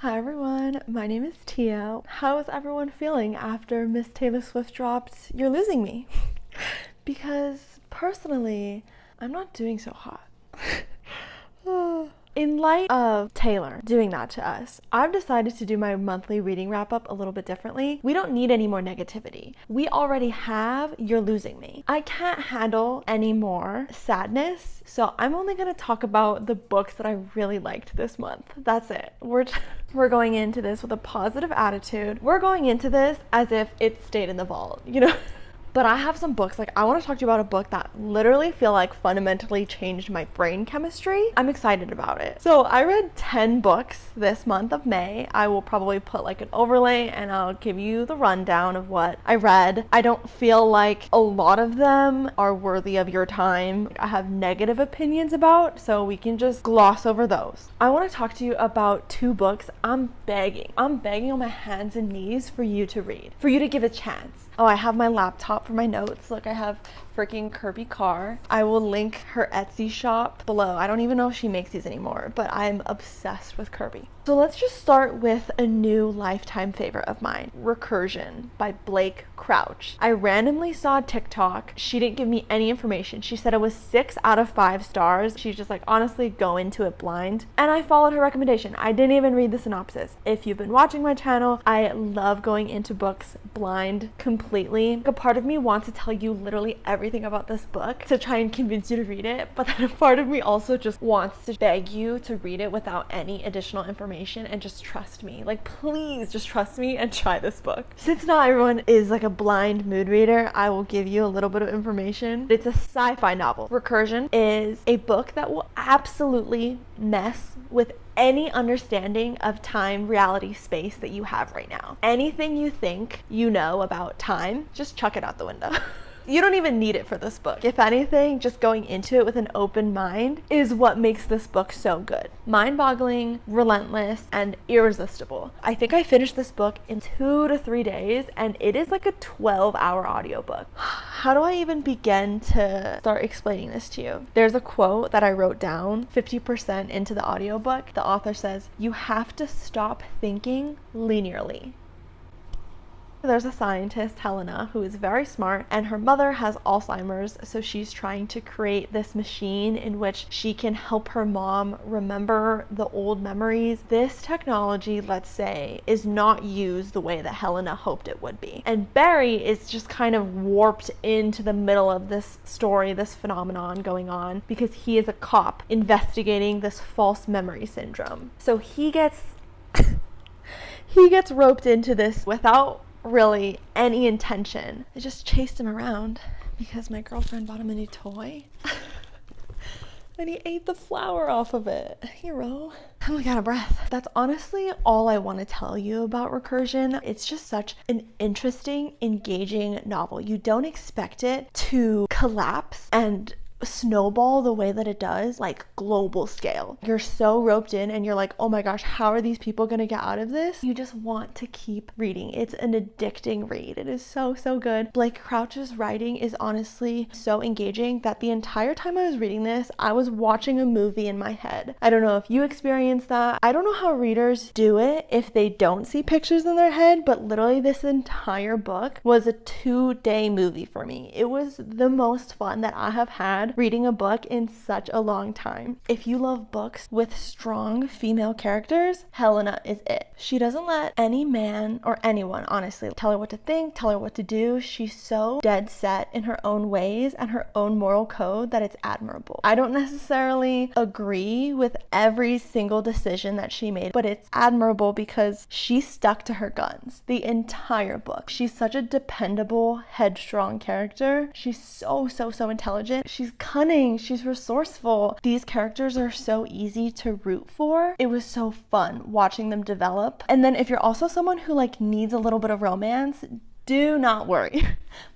Hi everyone, my name is Tia. How is everyone feeling after Miss Taylor Swift dropped You're Losing Me? Because personally, I'm not doing so hot. In light of Taylor doing that to us, I've decided to do my monthly reading wrap up a little bit differently. We don't need any more negativity. We already have You're Losing Me. I can't handle any more sadness, so I'm only going to talk about the books that I really liked this month. That's it. We're going into this with a positive attitude. We're going into this as if it stayed in the vault, But I have some books, I want to talk to you about a book that literally feel like fundamentally changed my brain chemistry. I'm excited about it. So I read 10 books this month of May. I will probably put an overlay and I'll give you the rundown of what I read. I don't feel like a lot of them are worthy of your time. I have negative opinions about, so we can just gloss over those. I want to talk to you about 2 books I'm begging on my hands and knees for you to read, for you to give a chance. Oh, I have my laptop for my notes. Look, I have freaking Kirby Carr. I will link her Etsy shop below. I don't even know if she makes these anymore, but I'm obsessed with Kirby. So let's just start with a new lifetime favorite of mine, Recursion by Blake Crouch. I randomly saw TikTok. She didn't give me any information. She said it was 6 out of 5 stars. She's just honestly go into it blind. And I followed her recommendation. I didn't even read the synopsis. If you've been watching my channel, I love going into books blind completely. A part of me wants to tell you literally everything about this book to try and convince you to read it, but then a part of me also just wants to beg you to read it without any additional information and just trust me. Please just trust me and try this book. Since not everyone is a blind mood reader, I will give you a little bit of information. It's a sci-fi novel. Recursion is a book that will absolutely mess with any understanding of time, reality, space that you have right now. Anything you think you know about time, just chuck it out the window. You don't even need it for this book. If anything, just going into it with an open mind is what makes this book so good. Mind-boggling, relentless, and irresistible. I think I finished this book in 2 to 3 days, and it is a 12-hour audiobook. How do I even begin to start explaining this to you? There's a quote that I wrote down 50% into the audiobook. The author says, "You have to stop thinking linearly." There's a scientist, Helena, who is very smart, and her mother has Alzheimer's, so she's trying to create this machine in which she can help her mom remember the old memories. This technology, let's say, is not used the way that Helena hoped it would be. And Barry is just kind of warped into the middle of this story, this phenomenon going on, because he is a cop investigating this false memory syndrome. So he gets roped into this without really any intention. I just chased him around because my girlfriend bought him a new toy. And he ate the flower off of it. Hero. I'm out of breath. That's honestly all I want to tell you about Recursion. It's just such an interesting, engaging novel. You don't expect it to collapse and snowball the way that it does, global scale. You're so roped in and you're oh my gosh, how are these people gonna get out of this? You just want to keep reading. It's an addicting read. It is so good. Blake Crouch's writing is honestly so engaging that the entire time I was reading this, I was watching a movie in my head. I don't know if you experienced that. I don't know how readers do it if they don't see pictures in their head, but literally this entire book was a 2-day movie for me. It was the most fun that I have had reading a book in such a long time. If you love books with strong female characters, Helena is it. She doesn't let any man or anyone, honestly, tell her what to think, tell her what to do. She's so dead set in her own ways and her own moral code that it's admirable. I don't necessarily agree with every single decision that she made, but it's admirable because she stuck to her guns the entire book. She's such a dependable, headstrong character. She's so intelligent. She's cunning, she's resourceful. These characters are so easy to root for. It was so fun watching them develop. And then if you're also someone who needs a little bit of romance, do not worry.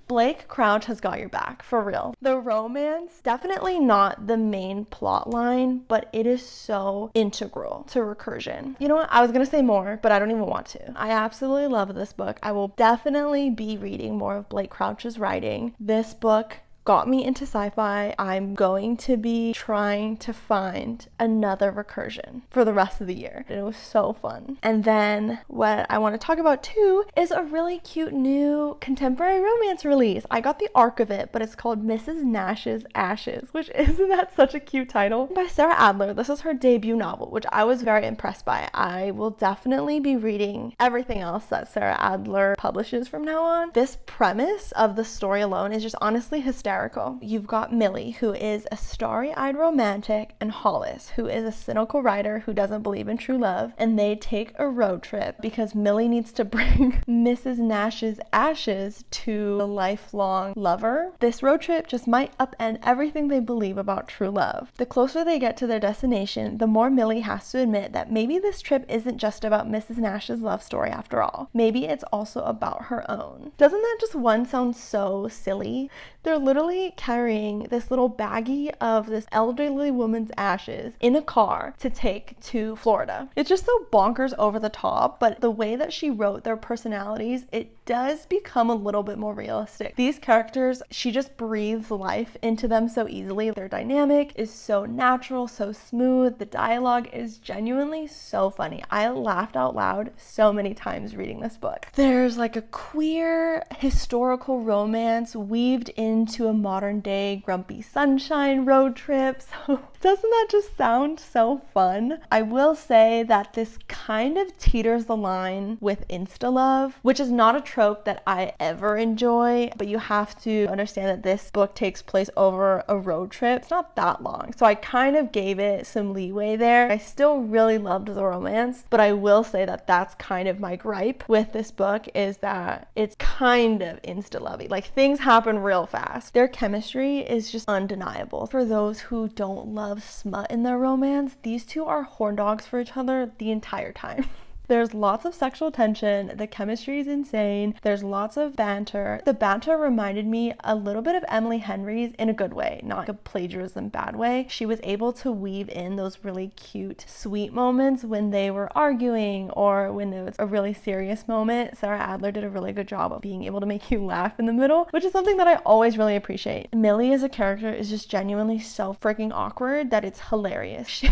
Blake Crouch has got your back, for real. The romance, definitely not the main plot line, but it is so integral to Recursion. You know what? I was gonna say more, but I don't even want to. I absolutely love this book. I will definitely be reading more of Blake Crouch's writing. This book got me into sci-fi. I'm going to be trying to find another recursion for the rest of the year. It was so fun. And then what I want to talk about too is a really cute new contemporary romance release. I got the arc of it, but it's called Mrs. Nash's Ashes, which isn't that such a cute title? By Sarah Adler. This is her debut novel, which I was very impressed by. I will definitely be reading everything else that Sarah Adler publishes from now on. This premise of the story alone is just honestly hysterical. You've got Millie, who is a starry-eyed romantic, and Hollis, who is a cynical writer who doesn't believe in true love, and they take a road trip because Millie needs to bring Mrs. Nash's ashes to a lifelong lover. This road trip just might upend everything they believe about true love. The closer they get to their destination, the more Millie has to admit that maybe this trip isn't just about Mrs. Nash's love story after all. Maybe it's also about her own. Doesn't that just one sound so silly? They're literally carrying this little baggie of this elderly woman's ashes in a car to take to Florida. It's just so bonkers over the top, but the way that she wrote their personalities, it does become a little bit more realistic. These characters, she just breathes life into them so easily. Their dynamic is so natural, so smooth. The dialogue is genuinely so funny. I laughed out loud so many times reading this book. There's like a queer historical romance weaved into a modern day grumpy sunshine road trip. So doesn't that just sound so fun? I will say that this kind of teeters the line with insta love, which is not a trope that I ever enjoy, but you have to understand that this book takes place over a road trip. It's not that long, so I kind of gave it some leeway there. I still really loved the romance, but I will say that that's kind of my gripe with this book, is that it's kind of insta-lovey. Like, things happen real fast. Their chemistry is just undeniable. For those who don't love smut in their romance, these two are horn dogs for each other the entire time. There's lots of sexual tension. The chemistry is insane. There's lots of banter. The banter reminded me a little bit of Emily Henry's in a good way, not like a plagiarism bad way. She was able to weave in those really cute, sweet moments when they were arguing or when there was a really serious moment. Sarah Adler did a really good job of being able to make you laugh in the middle, which is something that I always really appreciate. Millie as a character is just genuinely so freaking awkward that it's hilarious.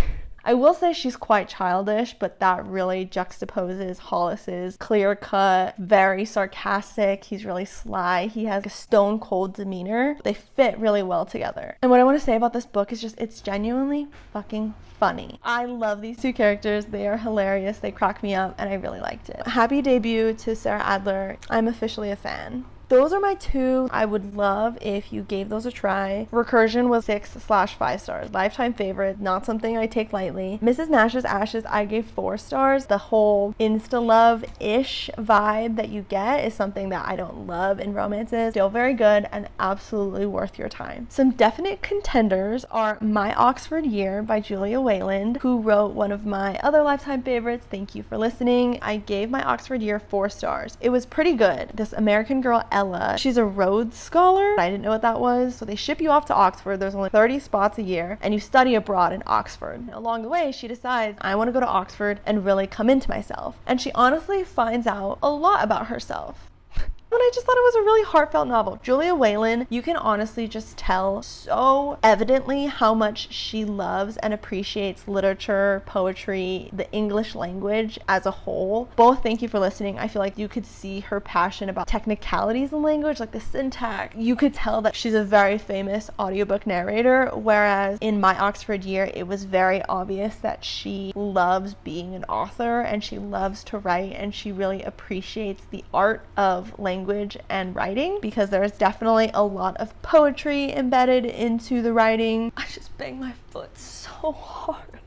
I will say she's quite childish, but that really juxtaposes Hollis's clear-cut, very sarcastic. He's really sly. He has a stone-cold demeanor. They fit really well together. And what I want to say about this book is just it's genuinely fucking funny. I love these two characters. They are hilarious. They crack me up, and I really liked it. Happy debut to Sarah Adler. I'm officially a fan. Those are my two. I would love if you gave those a try. Recursion was 6/5 stars. Lifetime favorite, not something I take lightly. Mrs. Nash's Ashes, I gave 4 stars. The whole insta-love-ish vibe that you get is something that I don't love in romances. Still very good and absolutely worth your time. Some definite contenders are My Oxford Year by Julia Wayland, who wrote one of my other lifetime favorites, Thank You for Listening. I gave My Oxford Year 4 stars. It was pretty good. This American girl, Ella, she's a Rhodes Scholar. I didn't know what that was. So they ship you off to Oxford. There's only 30 spots a year and you study abroad in Oxford. And along the way, she decides, I want to go to Oxford and really come into myself. And she honestly finds out a lot about herself. And I just thought it was a really heartfelt novel. Julia Wayland, you can honestly just tell so evidently how much she loves and appreciates literature, poetry, the English language as a whole. Both Thank You for Listening, I feel like you could see her passion about technicalities in language, like the syntax. You could tell that she's a very famous audiobook narrator, whereas in My Oxford Year, it was very obvious that she loves being an author and she loves to write and she really appreciates the art of language and writing, because there's definitely a lot of poetry embedded into the writing. I just banged my foot so hard.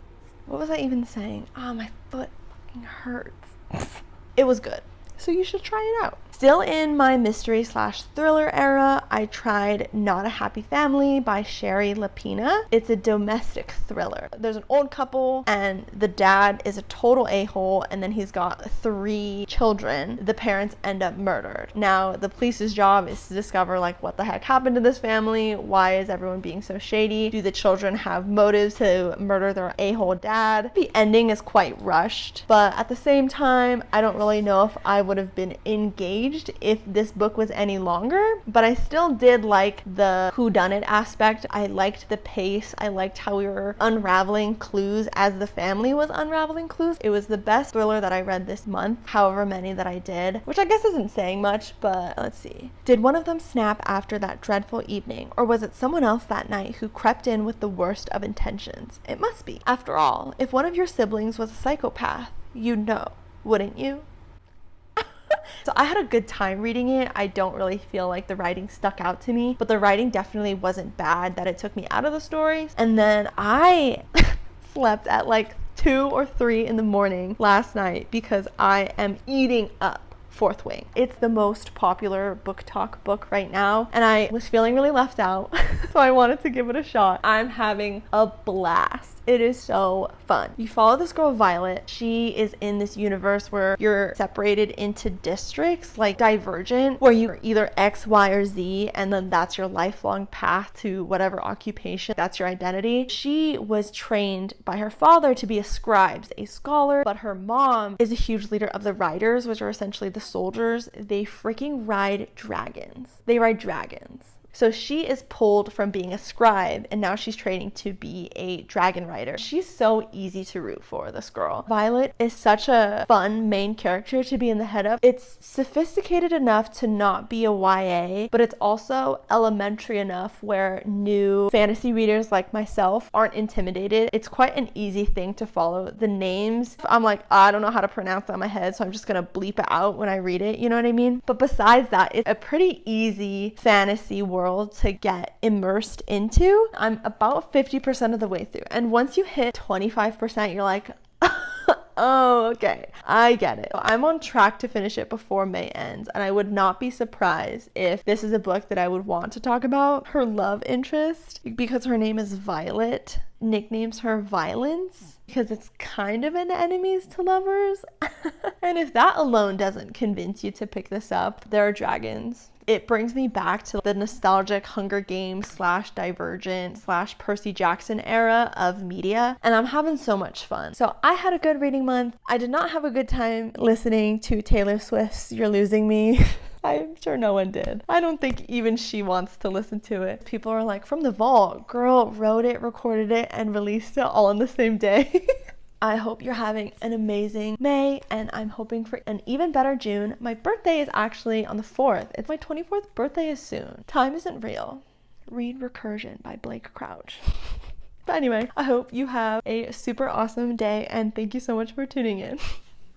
What was I even saying? My foot fucking hurts. It was good. So you should try it out. Still in my mystery/thriller era, I tried Not a Happy Family by Sherry Lapina. It's a domestic thriller. There's an old couple and the dad is a total a-hole and then he's got 3 children. The parents end up murdered. Now the police's job is to discover like what the heck happened to this family. Why is everyone being so shady? Do the children have motives to murder their a-hole dad? The ending is quite rushed, but at the same time, I don't really know if I would have been engaged if this book was any longer, but I still did like the whodunit aspect. I liked the pace. I liked how we were unraveling clues as the family was unraveling clues. It was the best thriller that I read this month, however many that I did, which I guess isn't saying much, but let's see. Did one of them snap after that dreadful evening, or was it someone else that night who crept in with the worst of intentions? It must be. After all, if one of your siblings was a psychopath, you'd know, wouldn't you? So I had a good time reading it. I don't really feel like the writing stuck out to me, but the writing definitely wasn't bad that it took me out of the stories. And then I slept at like 2 or 3 in the morning last night because I am eating up Fourth Wing. It's the most popular book talk book right now, and I was feeling really left out, so I wanted to give it a shot. I'm having a blast. It is so fun. You follow this girl, Violet. She is in this universe where you're separated into districts, like Divergent, where you're either X, Y, or Z, and then that's your lifelong path to whatever occupation, that's your identity. She was trained by her father to be a scribe, a scholar, but her mom is a huge leader of the riders, which are essentially the soldiers. They freaking ride dragons. They ride dragons. So she is pulled from being a scribe, and now she's training to be a dragon rider. She's so easy to root for, this girl. Violet is such a fun main character to be in the head of. It's sophisticated enough to not be a YA, but it's also elementary enough where new fantasy readers like myself aren't intimidated. It's quite an easy thing to follow. The names, I'm like, I don't know how to pronounce that in my head, so I'm just gonna bleep it out when I read it, you know what I mean? But besides that, it's a pretty easy fantasy world to get immersed into. I'm about 50% of the way through, and once you hit 25%, you're like, oh, okay, I get it. I'm on track to finish it before May ends, and I would not be surprised if this is a book that I would want to talk about. Her love interest, because her name is Violet, nicknames her Violence, because it's kind of an enemies to lovers. And if that alone doesn't convince you to pick this up, there are dragons. It brings me back to the nostalgic Hunger Games / Divergent / Percy Jackson era of media, and I'm having so much fun. So I had a good reading month. I did not have a good time listening to Taylor Swift's You're Losing Me. I'm sure no one did. I don't think even she wants to listen to it. People are like, from the vault, girl wrote it, recorded it, and released it all in the same day. I hope you're having an amazing May, and I'm hoping for an even better June. My birthday is actually on the 4th. It's my 24th birthday is soon. Time isn't real. Read Recursion by Blake Crouch. But anyway, I hope you have a super awesome day, and thank you so much for tuning in.